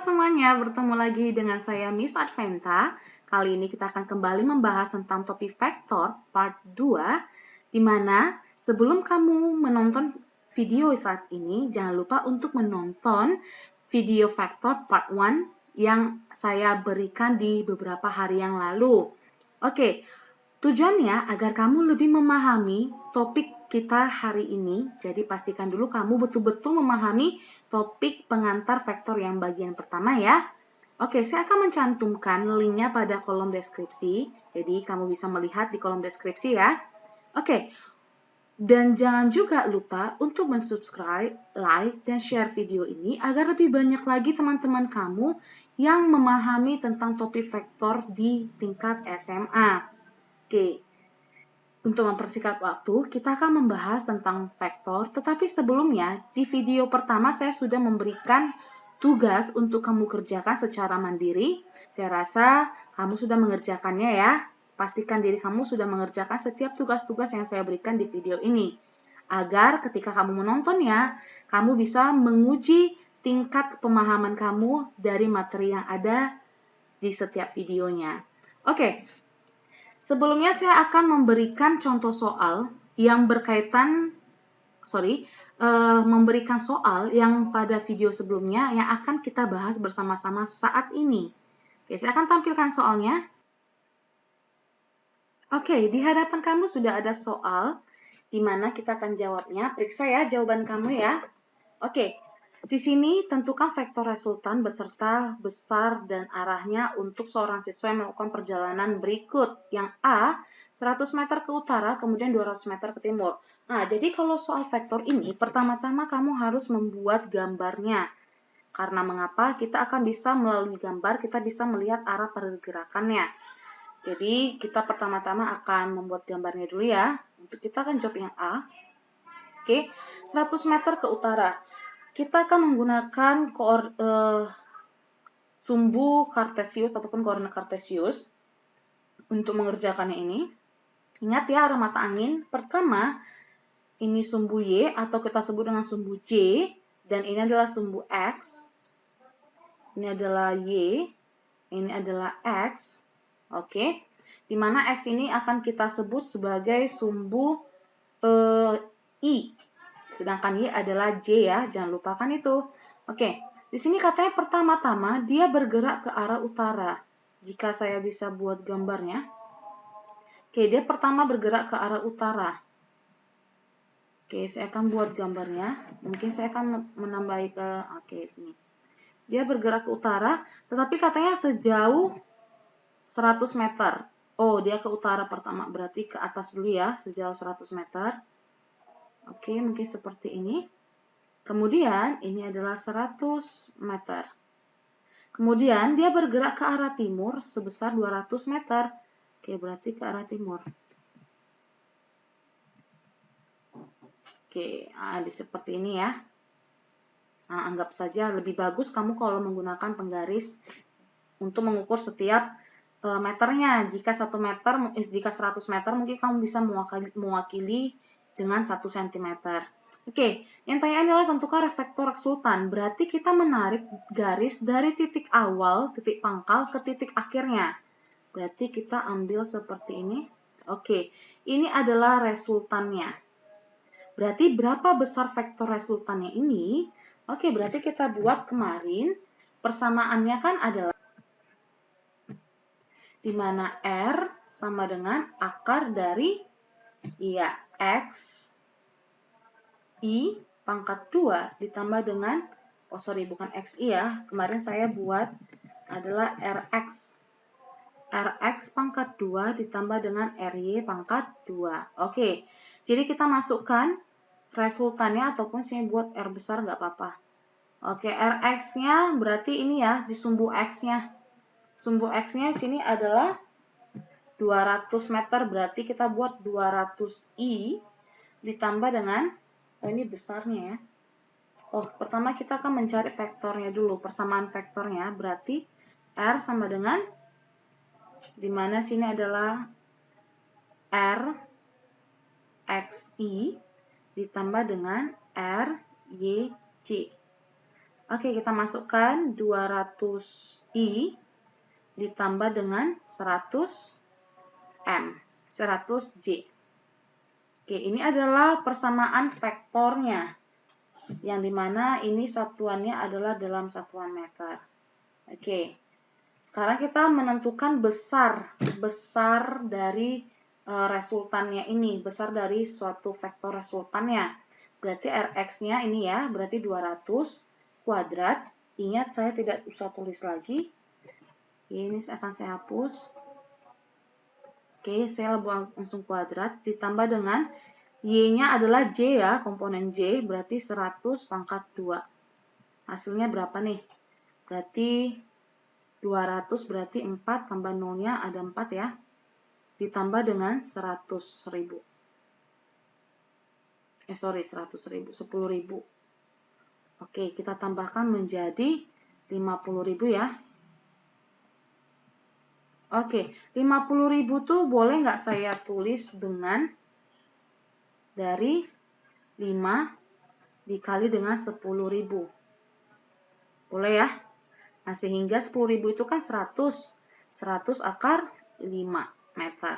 semuanya, bertemu lagi dengan saya Miss Adventa. Kali ini kita akan kembali membahas tentang topik vektor part 2, di mana sebelum kamu menonton video saat ini, jangan lupa untuk menonton video vektor part 1 yang saya berikan di beberapa hari yang lalu. Oke, tujuannya agar kamu lebih memahami topik kita hari ini. Jadi pastikan dulu kamu betul-betul memahami topik pengantar vektor yang bagian pertama ya. Oke, saya akan mencantumkan linknya pada kolom deskripsi. Jadi kamu bisa melihat di kolom deskripsi ya. Oke, dan jangan juga lupa untuk mensubscribe, like, dan share video ini agar lebih banyak lagi teman-teman kamu yang memahami tentang topik vektor di tingkat SMA. Oke, untuk mempersingkat waktu, kita akan membahas tentang vektor, tetapi sebelumnya, di video pertama saya sudah memberikan tugas untuk kamu kerjakan secara mandiri. Saya rasa kamu sudah mengerjakannya ya. Pastikan diri kamu sudah mengerjakan setiap tugas-tugas yang saya berikan di video ini. Agar ketika kamu menontonnya, kamu bisa menguji tingkat pemahaman kamu dari materi yang ada di setiap videonya. Oke. Sebelumnya saya akan memberikan contoh soal yang memberikan soal yang pada video sebelumnya yang akan kita bahas bersama-sama saat ini. Oke, saya akan tampilkan soalnya. Oke, di hadapan kamu sudah ada soal, di mana kita akan jawabnya. Periksa ya jawaban kamu ya. Oke. Di sini tentukan vektor resultan beserta besar dan arahnya untuk seorang siswa yang melakukan perjalanan berikut. Yang A, 100 meter ke utara, kemudian 200 meter ke timur. Nah, jadi kalau soal vektor ini, pertama-tama kamu harus membuat gambarnya. Karena mengapa? Kita akan bisa melalui gambar, kita bisa melihat arah pergerakannya. Jadi, kita pertama-tama akan membuat gambarnya dulu ya. Untuk kita akan jawab yang A. Oke, 100 meter ke utara. Kita akan menggunakan sumbu kartesius ataupun koordinat kartesius untuk mengerjakannya ini. Ingat ya arah mata angin. Pertama, ini sumbu Y atau kita sebut dengan sumbu J. Dan ini adalah sumbu X. Ini adalah Y. Ini adalah X. Oke. Di mana X ini akan kita sebut sebagai sumbu I. Sedangkan Y adalah J ya, jangan lupakan itu. Oke, di sini katanya pertama-tama dia bergerak ke arah utara. Jika saya bisa buat gambarnya. Oke, dia pertama bergerak ke arah utara. Oke, saya akan buat gambarnya. Mungkin saya akan menambahi ke, sini. Dia bergerak ke utara, tetapi katanya sejauh 100 meter. Oh, dia ke utara pertama, berarti ke atas dulu ya, sejauh 100 meter. Oke, mungkin seperti ini. Kemudian, ini adalah 100 meter. Kemudian, dia bergerak ke arah timur sebesar 200 meter. Oke, berarti ke arah timur. Oke, seperti ini ya. Nah, anggap saja lebih bagus kamu kalau menggunakan penggaris untuk mengukur setiap meternya. Jika 100 meter, mungkin kamu bisa mewakili dengan 1 cm. Oke, yang tanya adalah tentukan vektor resultan. Berarti kita menarik garis dari titik awal, titik pangkal, ke titik akhirnya. Berarti kita ambil seperti ini. Oke, ini adalah resultannya. Berarti berapa besar vektor resultannya ini? Oke, berarti kita buat kemarin. Persamaannya kan adalah di mana R sama dengan akar dari X I pangkat 2 ditambah dengan, bukan XI ya, kemarin saya buat adalah RX. RX pangkat 2 ditambah dengan RY pangkat 2. Oke, jadi kita masukkan resultannya ataupun saya buat R besar nggak apa-apa. Oke, RX-nya berarti ini ya, di sumbu X-nya. Sumbu X-nya sini adalah 200 meter, berarti kita buat 200I ditambah dengan, ini besarnya ya. Pertama kita akan mencari vektornya dulu, persamaan vektornya, berarti R sama dengan, dimana sini adalah R XI ditambah dengan R Y C. Oke, kita masukkan 200i ditambah dengan 100m, 100j. Oke, ini adalah persamaan vektornya, yang dimana ini satuannya adalah dalam satuan meter. Oke, sekarang kita menentukan besar dari resultannya ini, besar dari suatu vektor resultannya. Berarti Rx-nya ini ya, berarti 200 kuadrat. Ingat, saya tidak usah tulis lagi. Ini akan saya hapus. Oke, saya buang langsung kuadrat, ditambah dengan Y-nya adalah J ya, komponen J, berarti 100 pangkat 2. Hasilnya berapa nih? Berarti 200 berarti 4 tambah 0-nya ada 4 ya. Ditambah dengan 100.000. 100.000, 10.000. Oke, kita tambahkan menjadi 50.000 ya. Oke, 50.000 tuh boleh nggak saya tulis dengan dari 5 dikali dengan 10.000. Boleh ya? Nah, sehingga 10.000 itu kan 100. 100 akar 5 meter.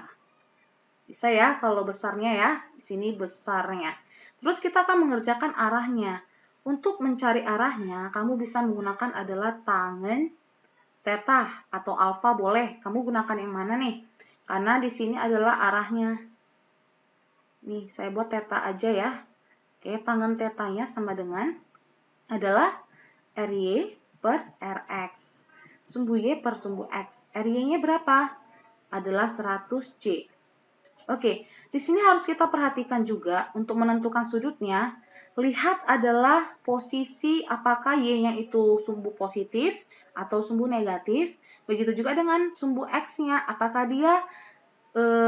Bisa ya kalau besarnya ya. Di sini besarnya. Terus kita akan mengerjakan arahnya. Untuk mencari arahnya, kamu bisa menggunakan adalah tangen theta atau alfa boleh. Kamu gunakan yang mana nih? Karena di sini adalah arahnya. Nih, saya buat theta aja ya. Oke, tangen tetanya sama dengan adalah RY per RX. Sumbu Y per sumbu X. RY-nya berapa? Adalah 100J. Oke, di sini harus kita perhatikan juga untuk menentukan sudutnya. Lihat adalah posisi apakah Y-nya itu sumbu positif atau sumbu negatif. Begitu juga dengan sumbu X-nya, apakah dia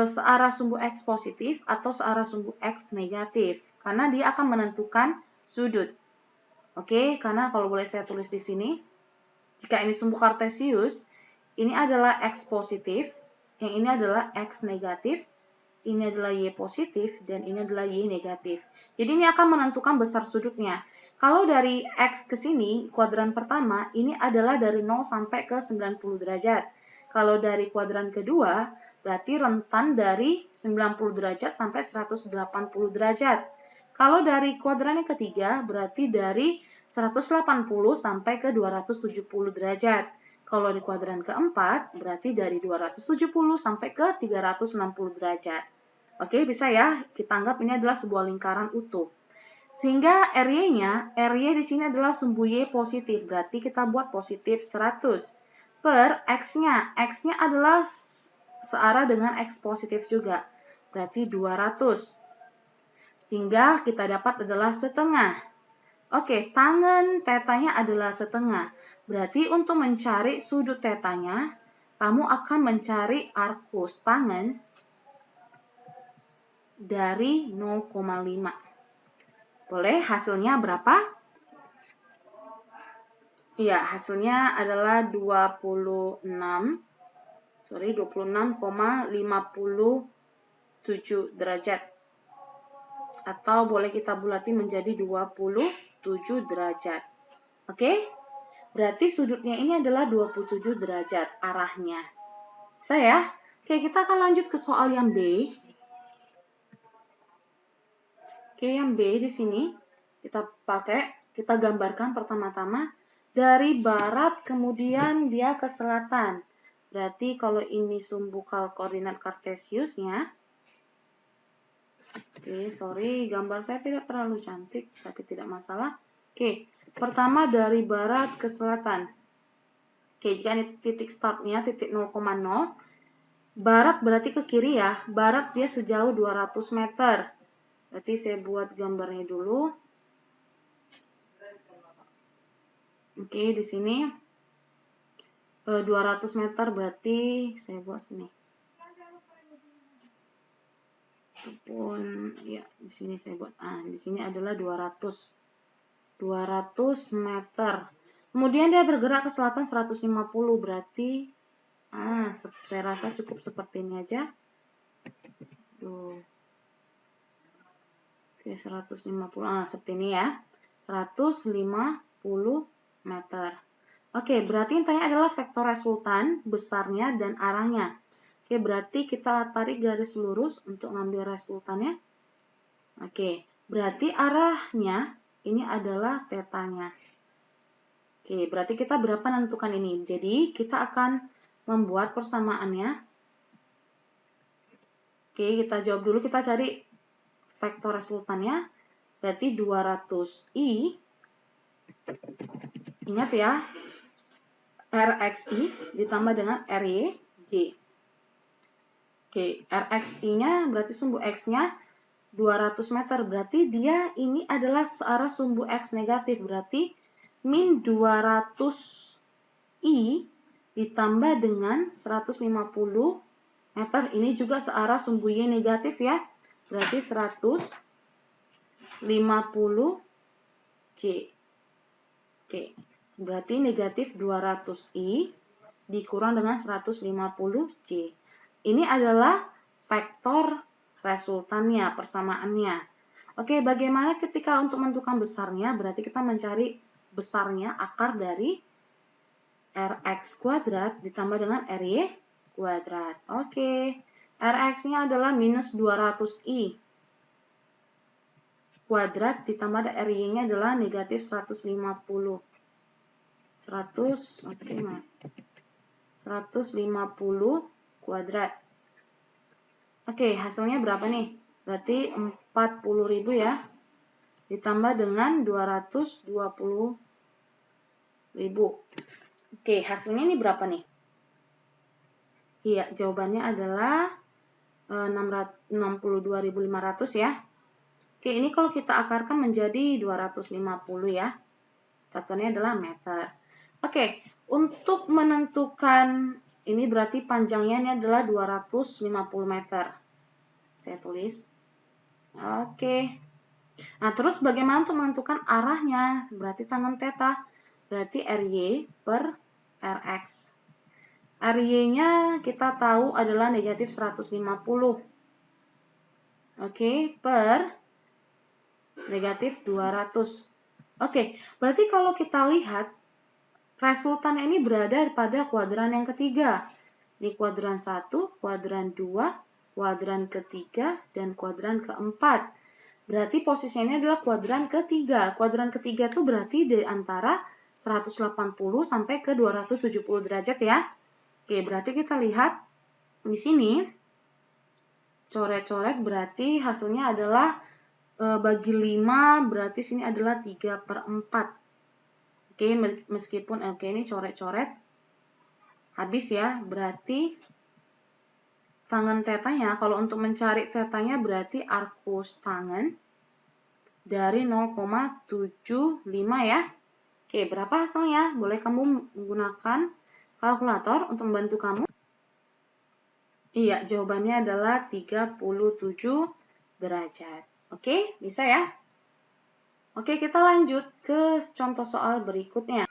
searah sumbu X positif atau searah sumbu X negatif. Karena dia akan menentukan sudut. Oke, karena kalau boleh saya tulis di sini, jika ini sumbu kartesius, ini adalah X positif, yang ini adalah X negatif, ini adalah Y positif, dan ini adalah Y negatif. Jadi ini akan menentukan besar sudutnya. Kalau dari X ke sini, kuadran pertama, ini adalah dari 0 sampai ke 90 derajat. Kalau dari kuadran kedua, berarti rentan dari 90 derajat sampai 180 derajat. Kalau dari kuadran yang ketiga, berarti dari 180 sampai ke 270 derajat. Kalau di kuadran keempat, berarti dari 270 sampai ke 360 derajat. Oke, bisa ya. Kita anggap ini adalah sebuah lingkaran utuh. Sehingga RY-nya, RY di sini adalah sumbu Y positif. Berarti kita buat positif 100. Per X-nya. X-nya adalah searah dengan X positif juga. Berarti 200. Sehingga kita dapat adalah setengah. Oke, tangen tetanya adalah setengah. Berarti untuk mencari sudut tetanya, kamu akan mencari arkus tangen dari 0,5. Boleh hasilnya berapa? Iya, hasilnya adalah 26,57 derajat. Atau boleh kita bulati menjadi 27 derajat. Oke? Berarti sudutnya ini adalah 27 derajat arahnya. Saya, oke, kita akan lanjut ke soal yang B. Oke, yang B di sini kita gambarkan pertama-tama dari barat kemudian dia ke selatan. Berarti kalau ini sumbu koordinat kartesiusnya. Oke, sorry, gambar saya tidak terlalu cantik, tapi tidak masalah. Oke, pertama dari barat ke selatan. Oke, jika ini titik startnya, titik 0,0, barat berarti ke kiri ya. Barat dia sejauh 200 meter. Berarti saya buat gambarnya dulu. Oke, di sini 200 meter berarti saya buat sini. Ataupun ya, di sini saya buat. Di sini adalah 200 meter. Kemudian dia bergerak ke selatan 150, berarti saya rasa cukup seperti ini aja. Oke, 150. Seperti ini ya. 150 meter. Oke, berarti intinya adalah vektor resultan, besarnya, dan arahnya. Oke, berarti kita tarik garis lurus untuk ngambil resultannya. Oke, berarti arahnya ini adalah tetanya. Oke, berarti kita berapa menentukan ini? Jadi, kita akan membuat persamaannya. Oke, kita jawab dulu, kita cari vektor resultannya. Berarti 200i. Ingat ya, RXI ditambah dengan RYJ. Oke, RXI-nya berarti sumbu X-nya 200 meter. Berarti dia ini adalah searah sumbu X negatif. Berarti min 200I ditambah dengan 150 meter. Ini juga searah sumbu Y negatif ya. Berarti 150J. Oke, berarti negatif 200I dikurang dengan 150J. Ini adalah vektor resultannya, persamaannya. Oke, bagaimana ketika untuk menentukan besarnya? Berarti kita mencari besarnya akar dari Rx kuadrat ditambah dengan Ry kuadrat. Oke, Rx-nya adalah minus 200I kuadrat ditambah Ry-nya adalah negatif 150. 150 kuadrat. Oke, hasilnya berapa nih? Berarti 40.000 ya. Ditambah dengan 220.000. Oke, hasilnya ini berapa nih? Iya, jawabannya adalah 62.500 ya. Oke, ini kalau kita akarkan menjadi 250 ya. Satuannya adalah meter. Oke, untuk menentukan ini berarti panjangnya ini adalah 250 meter. Saya tulis. Oke. Nah, terus bagaimana untuk menentukan arahnya? Berarti tangan theta. Berarti RY per RX. RY-nya kita tahu adalah negatif 150. Oke, per negatif 200. Oke, berarti kalau kita lihat resultan ini berada pada kuadran yang ketiga. Di kuadran 1, kuadran 2, kuadran ketiga, dan kuadran keempat. Berarti posisinya adalah kuadran ketiga. Kuadran ketiga itu berarti di antara 180 sampai ke 270 derajat ya. Oke, berarti kita lihat di sini coret-coret berarti hasilnya adalah bagi 5 berarti sini adalah 3/4. Oke, meskipun ini coret-coret habis ya, berarti tangan tetanya, kalau untuk mencari tetanya berarti arkus tangan dari 0,75 ya. Oke, berapa hasilnya? Boleh kamu menggunakan kalkulator untuk membantu kamu. Iya, jawabannya adalah 37 derajat. Oke, bisa ya? Oke, kita lanjut ke contoh soal berikutnya.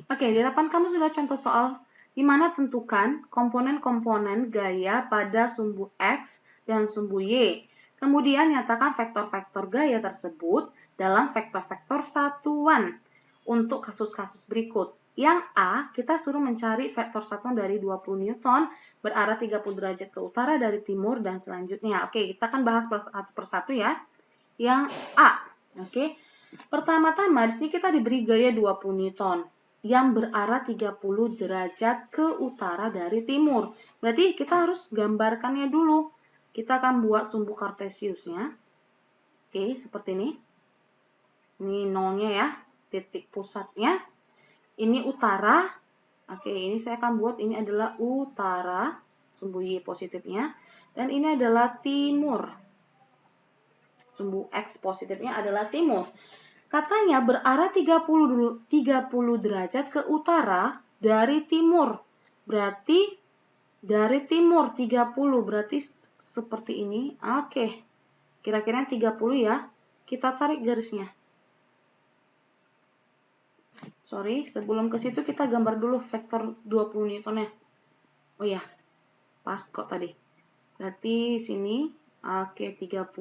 Oke, di depan kamu sudah contoh soal di mana tentukan komponen-komponen gaya pada sumbu X dan sumbu Y. Kemudian nyatakan vektor-vektor gaya tersebut dalam vektor-vektor satuan untuk kasus-kasus berikut. Yang A, kita suruh mencari vektor satuan dari 20 Newton berarah 30 derajat ke utara dari timur dan selanjutnya. Oke, kita akan bahas satu persatu ya. Yang A, oke. Pertama-tama di sini kita diberi gaya 20 Newton yang berarah 30 derajat ke utara dari timur. Berarti kita harus gambarkannya dulu. Kita akan buat sumbu kartesiusnya. Oke, seperti ini. Ini nolnya ya, titik pusatnya. Ini utara. Oke, ini saya akan buat ini adalah utara, sumbu Y positifnya. Dan ini adalah timur. Sumbu X positifnya adalah timur. Katanya berarah 30 derajat ke utara dari timur. Berarti dari timur 30 berarti seperti ini. Oke. Kira-kira 30 ya. Kita tarik garisnya. Sorry, sebelum ke situ kita gambar dulu vektor 20 Newton ya. Oh ya. Pas kok tadi. Berarti sini oke 30.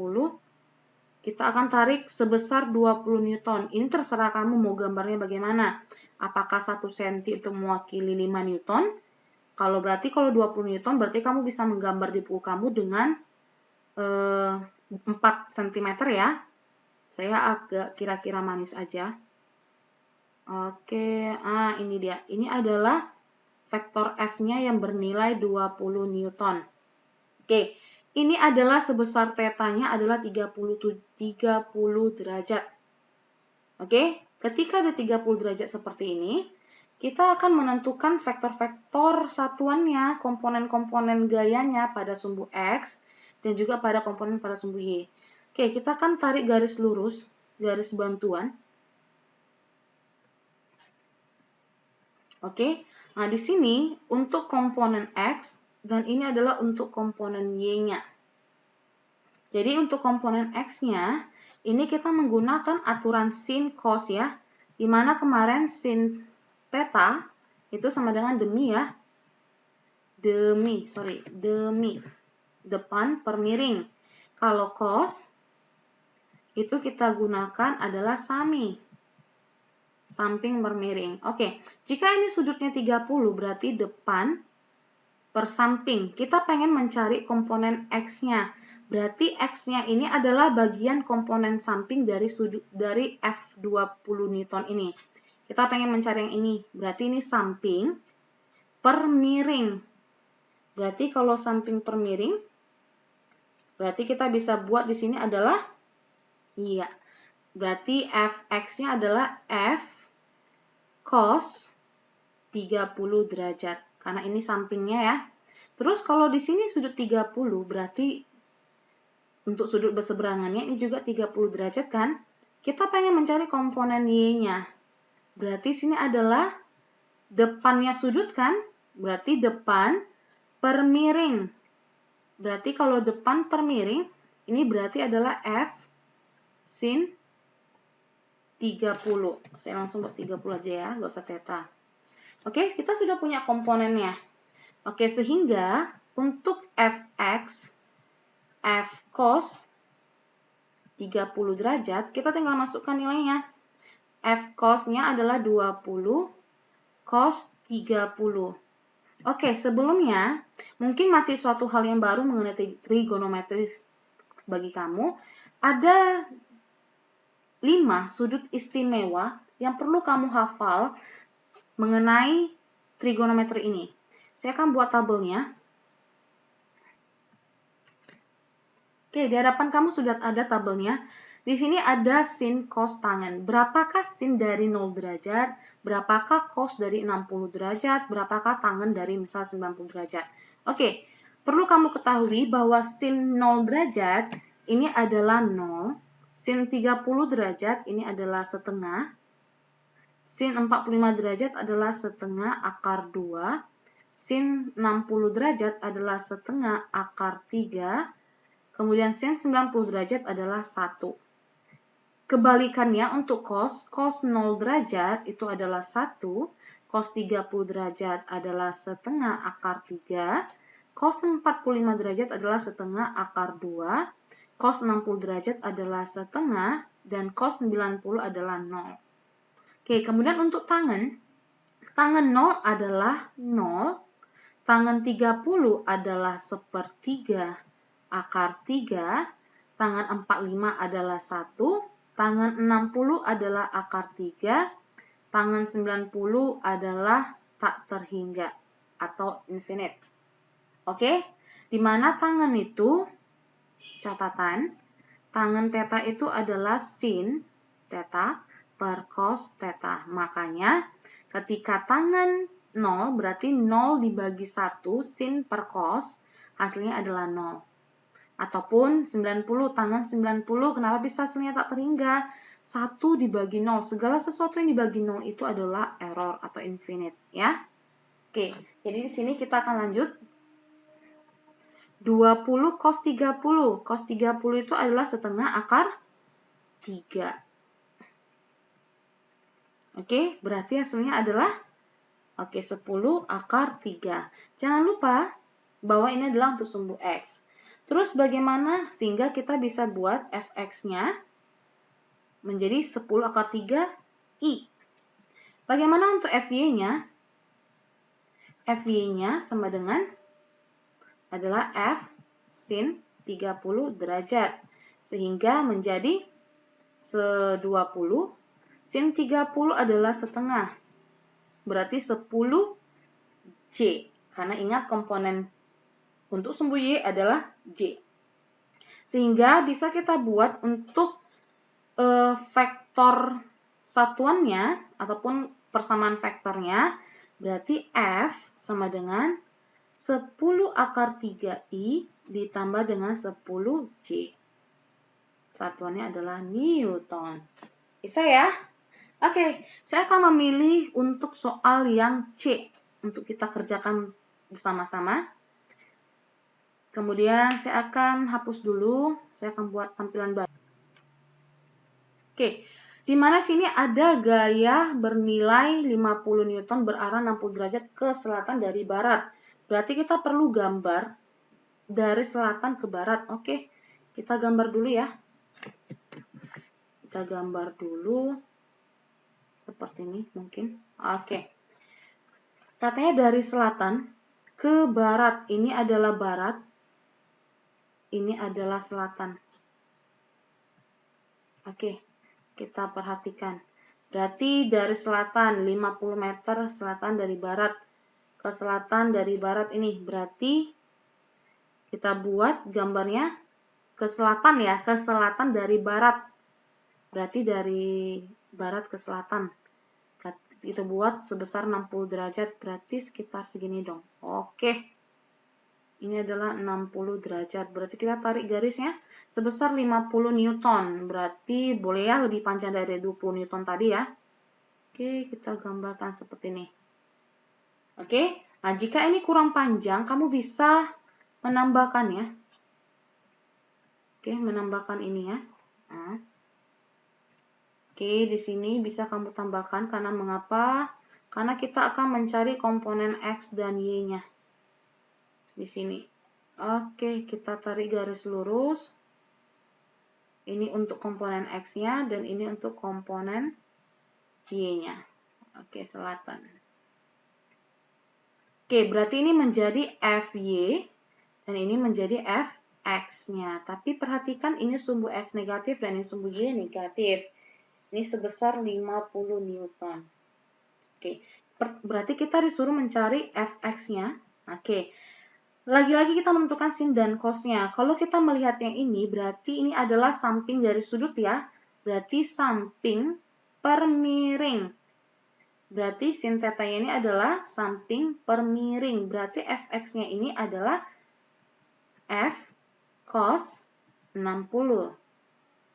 kita akan tarik sebesar 20 Newton. Ini terserah kamu mau gambarnya bagaimana. Apakah 1 cm itu mewakili 5 Newton? Kalau 20 Newton, berarti kamu bisa menggambar di buku kamu dengan 4 cm ya. Saya agak kira-kira manis aja. Oke, ini dia. Ini adalah vektor F-nya yang bernilai 20 Newton. Oke, ini adalah sebesar tetanya adalah 30 derajat. Oke, ketika ada 30 derajat seperti ini, kita akan menentukan vektor-vektor satuannya, komponen-komponen gayanya pada sumbu X, dan juga pada komponen pada sumbu Y. Oke, kita akan tarik garis lurus, garis bantuan. Oke, nah di sini untuk komponen X, dan ini adalah untuk komponen Y-nya. Jadi untuk komponen X-nya, ini kita menggunakan aturan sin cos ya, di mana kemarin sin theta itu sama dengan demi ya, demi, depan per miring. Kalau cos, itu kita gunakan adalah samping per miring. Oke, jika ini sudutnya 30, berarti depan per samping. Kita pengen mencari komponen X-nya. Berarti X-nya ini adalah bagian komponen samping dari F20 Newton ini. Kita pengen mencari yang ini. Berarti ini samping per miring. Berarti kalau samping per miring, berarti kita bisa buat di sini adalah, iya. Berarti Fx-nya adalah F cos 30 derajat. Karena ini sampingnya ya. Terus kalau di sini sudut 30, berarti untuk sudut berseberangannya ini juga 30 derajat kan? Kita pengen mencari komponen Y-nya. Berarti sini adalah depannya sudut kan? Berarti depan per miring. Berarti kalau depan per miring, ini berarti adalah F sin 30. Saya langsung buat 30 aja ya, nggak usah theta. Oke, kita sudah punya komponennya. Oke, sehingga untuk Fx, F cos 30 derajat, kita tinggal masukkan nilainya. F cos-nya adalah 20 cos 30. Oke, sebelumnya, mungkin masih suatu hal yang baru mengenai trigonometri bagi kamu. Ada 5 sudut istimewa yang perlu kamu hafal mengenai trigonometri ini. Saya akan buat tabelnya. Oke, di hadapan kamu sudah ada tabelnya. Di sini ada sin cos tangen. Berapakah sin dari 0 derajat? Berapakah cos dari 60 derajat? Berapakah tangen dari misal 90 derajat? Oke, perlu kamu ketahui bahwa sin 0 derajat ini adalah 0. Sin 30 derajat ini adalah setengah. Sin 45 derajat adalah setengah akar 2. Sin 60 derajat adalah setengah akar 3. Kemudian sin 90 derajat adalah 1. Kebalikannya untuk cos 0 derajat itu adalah 1. Cos 30 derajat adalah setengah akar 3. Cos 45 derajat adalah setengah akar 2. Cos 60 derajat adalah setengah, dan cos 90 adalah 0. Oke, kemudian untuk tangen 0 adalah 0, tangen 30 adalah sepertiga akar 3, tangen 45 adalah 1, tangen 60 adalah akar 3, tangen 90 adalah tak terhingga atau infinite. Oke, di mana tangen itu, catatan, tangen theta itu adalah sin theta per cos theta. Makanya ketika tangen 0 berarti 0 dibagi 1 sin per cos, hasilnya adalah 0. Ataupun 90, tangen 90, kenapa bisa hasilnya tak terhingga? 1 dibagi 0, segala sesuatu yang dibagi 0 itu adalah error atau infinite ya. Oke, jadi di sini kita akan lanjut. 20 cos 30. Cos 30 itu adalah setengah akar 3. Oke, berarti hasilnya adalah 10 akar 3. Jangan lupa bahwa ini adalah untuk sumbu X. Terus bagaimana sehingga kita bisa buat fx-nya menjadi 10 akar 3i. Bagaimana untuk fy-nya? Fy-nya sama dengan adalah f sin 30 derajat. Sehingga menjadi 20 sin 30 adalah setengah. Berarti 10J. Karena ingat komponen untuk sumbu Y adalah J. Sehingga bisa kita buat untuk vektor satuannya ataupun persamaan vektornya. Berarti F sama dengan 10 akar 3I ditambah dengan 10J. Satuannya adalah Newton. Bisa ya? Oke, saya akan memilih untuk soal yang C untuk kita kerjakan bersama-sama. Kemudian saya akan hapus dulu, saya akan buat tampilan baru. Oke, di mana sini ada gaya bernilai 50 Newton berarah 60 derajat ke selatan dari barat. Berarti kita perlu gambar dari selatan ke barat. Oke, kita gambar dulu ya. Kita gambar dulu seperti ini mungkin. Oke. Katanya dari selatan ke barat. Ini adalah barat. Ini adalah selatan. Oke, kita perhatikan. Berarti dari selatan 50 meter selatan dari barat ke selatan dari barat ini. Berarti kita buat gambarnya ke selatan ya, ke selatan dari barat. Berarti dari barat ke selatan. Kita buat sebesar 60 derajat, berarti sekitar segini dong. Oke. Ini adalah 60 derajat. Berarti kita tarik garisnya sebesar 50 Newton. Berarti boleh ya lebih panjang dari 20 Newton tadi ya. Oke, kita gambarkan seperti ini. Oke. Nah, jika ini kurang panjang, kamu bisa menambahkan ya. Oke, menambahkan ini ya. Nah. Oke, di sini bisa kamu tambahkan karena mengapa? Karena kita akan mencari komponen X dan Y-nya. Di sini. Oke, kita tarik garis lurus. Ini untuk komponen X-nya dan ini untuk komponen Y-nya. Oke, selatan. Oke, berarti ini menjadi FY dan ini menjadi FX-nya. Tapi perhatikan ini sumbu X negatif dan ini sumbu Y negatif. Ini sebesar 50 Newton. Oke, berarti kita disuruh mencari fx-nya. Oke, lagi-lagi kita menentukan sin dan cos-nya. Kalau kita melihat yang ini, berarti ini adalah samping dari sudut ya. Berarti samping per miring. Berarti sin theta-nya ini adalah samping per miring. Berarti fx-nya ini adalah f cos 60.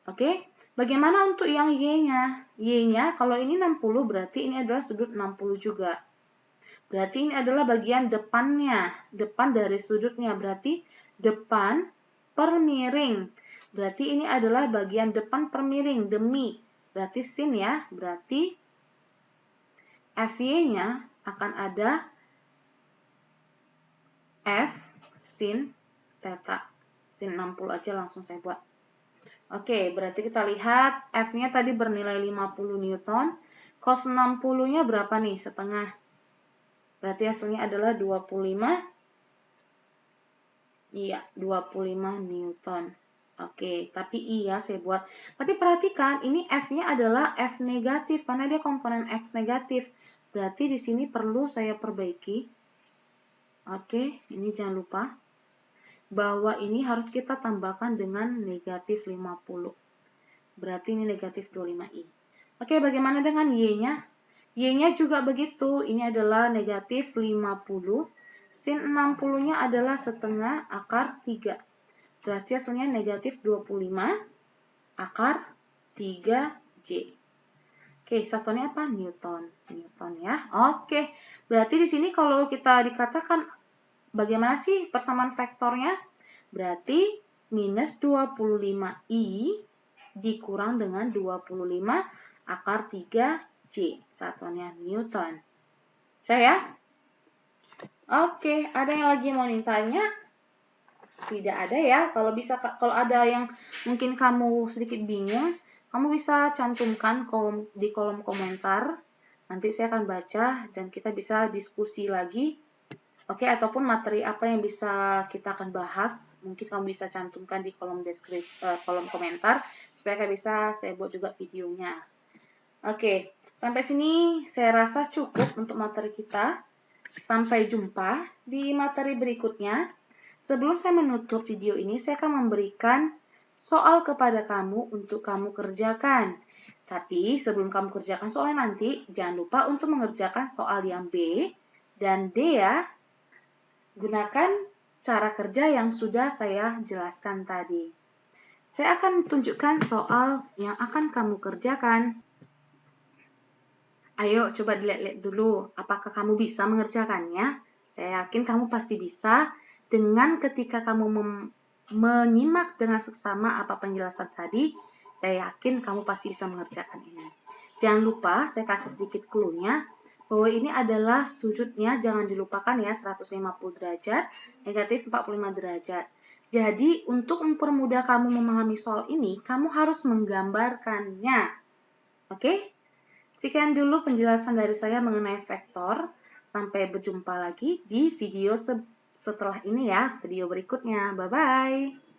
Oke. Bagaimana untuk yang Y-nya? Y-nya kalau ini 60 berarti ini adalah sudut 60 juga. Berarti ini adalah bagian depannya, depan dari sudutnya. Berarti depan per miring. Berarti ini adalah bagian depan per miring, demi. Berarti sin ya, berarti FY-nya akan ada F sin theta. Sin 60 aja langsung saya buat. Oke, berarti kita lihat F-nya tadi bernilai 50 Newton. Cos 60-nya berapa nih? Setengah. Berarti hasilnya adalah 25. Iya, 25 Newton. Oke, tapi iya saya buat. Tapi perhatikan, ini F-nya adalah F negatif karena dia komponen X negatif. Berarti di sini perlu saya perbaiki. Oke, ini jangan lupa bahwa ini harus kita tambahkan dengan negatif 50. Berarti ini negatif 25i. Oke, bagaimana dengan Y-nya? Y-nya juga begitu. Ini adalah negatif 50. Sin 60-nya adalah setengah akar 3. Berarti hasilnya negatif 25 akar 3J. Oke, satuannya apa? Newton. Newton ya. Oke, berarti di sini kalau kita dikatakan bagaimana sih persamaan vektornya? Berarti minus 25i dikurang dengan 25 akar 3J. Satuannya Newton. Saya? Oke, ada yang lagi mau ditanya? Tidak ada ya. Kalau ada yang mungkin kamu sedikit bingung, kamu bisa cantumkan di kolom komentar. Nanti saya akan baca dan kita bisa diskusi lagi. Oke, ataupun materi apa yang bisa kita akan bahas, mungkin kamu bisa cantumkan di kolom komentar supaya bisa saya buat juga videonya. Oke, sampai sini saya rasa cukup untuk materi kita. Sampai jumpa di materi berikutnya. Sebelum saya menutup video ini, saya akan memberikan soal kepada kamu untuk kamu kerjakan. Tapi sebelum kamu kerjakan soalnya nanti, jangan lupa untuk mengerjakan soal yang B dan D ya. Gunakan cara kerja yang sudah saya jelaskan tadi. Saya akan tunjukkan soal yang akan kamu kerjakan. Ayo coba dilihat-lihat dulu, apakah kamu bisa mengerjakannya? Saya yakin kamu pasti bisa dengan ketika kamu menyimak dengan seksama apa penjelasan tadi, saya yakin kamu pasti bisa mengerjakan ini. Jangan lupa, saya kasih sedikit clue-nya, bahwa ini adalah sudutnya, jangan dilupakan ya, 150 derajat, negatif 45 derajat. Jadi, untuk mempermudah kamu memahami soal ini, kamu harus menggambarkannya. Oke? Sekian dulu penjelasan dari saya mengenai vektor. Sampai berjumpa lagi di video setelah ini ya, video berikutnya. Bye-bye.